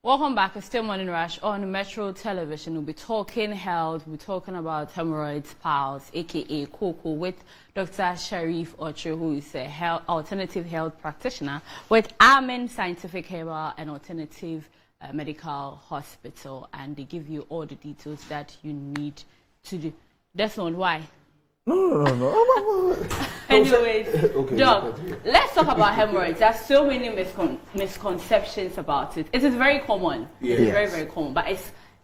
Welcome back. It's still Morning Rush on Metro Television. We'll be talking health. We'll be talking about hemorrhoids, PALS, aka Coco, with Dr. Sharif Ocho, who is a alternative health practitioner with Amen Scientific Herbal and Alternative Medical Hospital, and they give you all the details that you need to do. That's not why. No. Anyways, okay, Doc, let's talk about hemorrhoids. There's so many misconceptions about it. It is very common. Yes. It's very, very common. But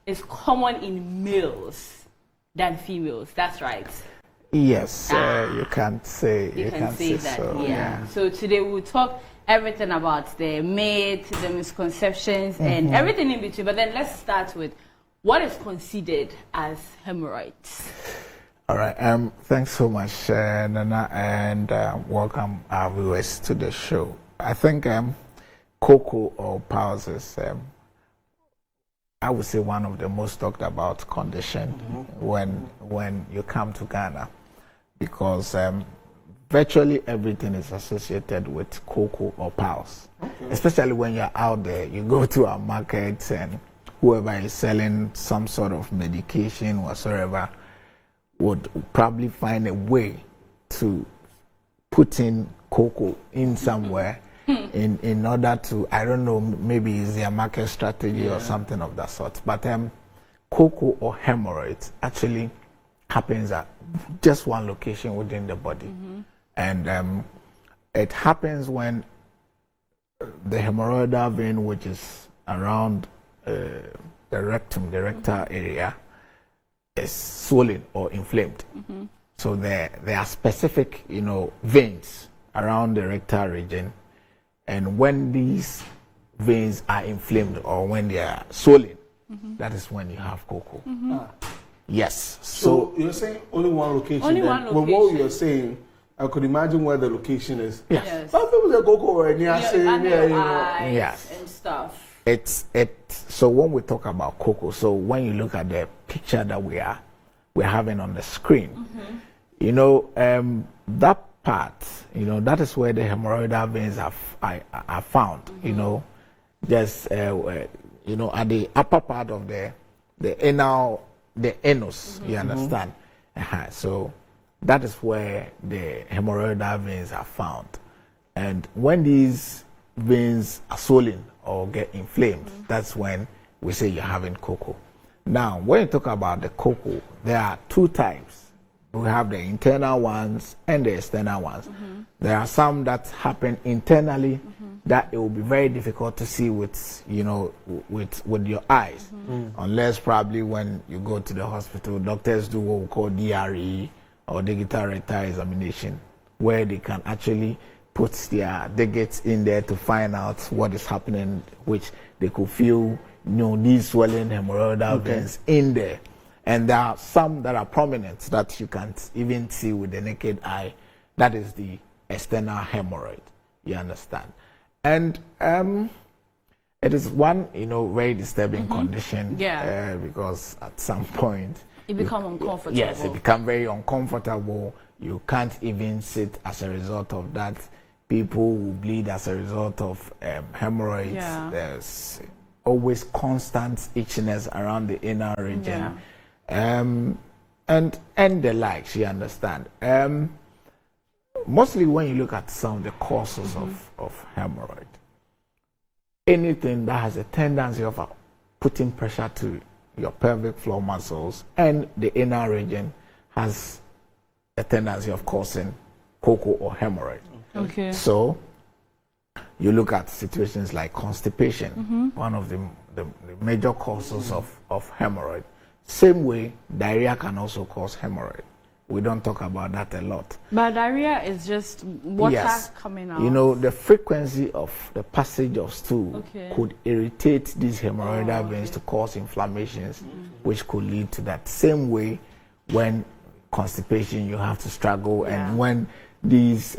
it's common in males than females. That's right. Yes, you can't say You can say that. so. Yeah. So today we'll talk everything about the myth, the misconceptions, and everything in between. But then let's start with what is considered as hemorrhoids. All right. Thanks so much, Nana, and welcome our viewers to the show. I think Coco or PALS is, I would say, one of the most talked about condition when you come to Ghana, because virtually everything is associated with Coco or PALS. Especially when you're out there, you go to our markets and whoever is selling some sort of medication whatsoever would probably find a way to put in Coco in somewhere in order to, I don't know, maybe it's their market strategy or something of that sort. But Coco or hemorrhoids actually happens at just one location within the body. And it happens when the hemorrhoidal vein, which is around the rectum, the rectal area, is swollen or inflamed. So there are specific, veins around the rectal region, and when these veins are inflamed or when they are swollen, that is when you have Coco. Yes. So you're saying only one location. Only one But location. what you're saying, I could imagine where the location is. Yes. Some people say Coco and Eyes and stuff. So when we talk about Coco, so when you look at the picture that we're having on the screen, that part, that is where the hemorrhoidal veins are found. Just at the upper part of the anus. You understand? So that is where the hemorrhoidal veins are found, and when these veins are swollen or get inflamed, that's when we say you're having Coco. Now, when you talk about the Coco, there are two types. We have the internal ones and the external ones. There are some that happen internally that it will be very difficult to see with your eyes, unless probably when you go to the hospital, doctors do what we call DRE or digital rectal examination, where they can actually put their digits in there to find out what is happening, which they could feel, these swelling hemorrhoidal veins in there. And there are some that are prominent that you can't even see with the naked eye. That is the external hemorrhoid. You understand? And it is one, very disturbing condition. Yeah. Because at some point It becomes uncomfortable. Yes, it becomes very uncomfortable. You can't even sit as a result of that. People will bleed as a result of hemorrhoids. Yeah. There's always constant itchiness around the inner region. And the likes, you understand. Mostly when you look at some of the causes of hemorrhoid, anything that has a tendency of putting pressure to your pelvic floor muscles and the inner region has a tendency of causing Coco or hemorrhoid. Okay. So you look at situations like constipation, one of the major causes of hemorrhoid. Same way, diarrhea can also cause hemorrhoid. We don't talk about that a lot. But diarrhea is just water coming out. The frequency of the passage of stool could irritate these hemorrhoidal veins to cause inflammations, which could lead to that. Same way, when constipation, you have to struggle, and when these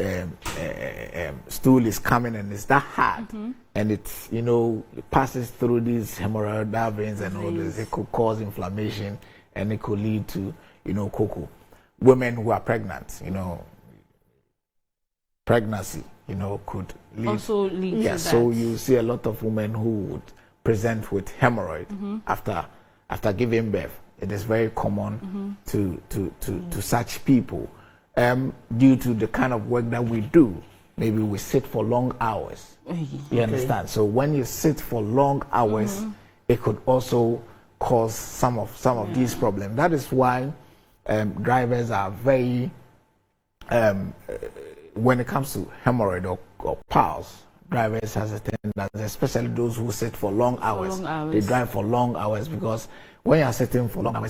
stool is coming and it's that hard, and it's it passes through these hemorrhoidal veins and all this, it could cause inflammation and it could lead to Coco. Women who are pregnant, pregnancy, could lead. Also lead to that. So you see a lot of women who would present with hemorrhoid after giving birth. It is very common to such people due to the kind of work that we do. Maybe we sit for long hours. You understand? So when you sit for long hours, it could also cause some of these problems. That is why drivers are very when it comes to hemorrhoid or piles, drivers has a tendency, especially those who sit for long hours. They drive for long hours because when you are sitting for long hours,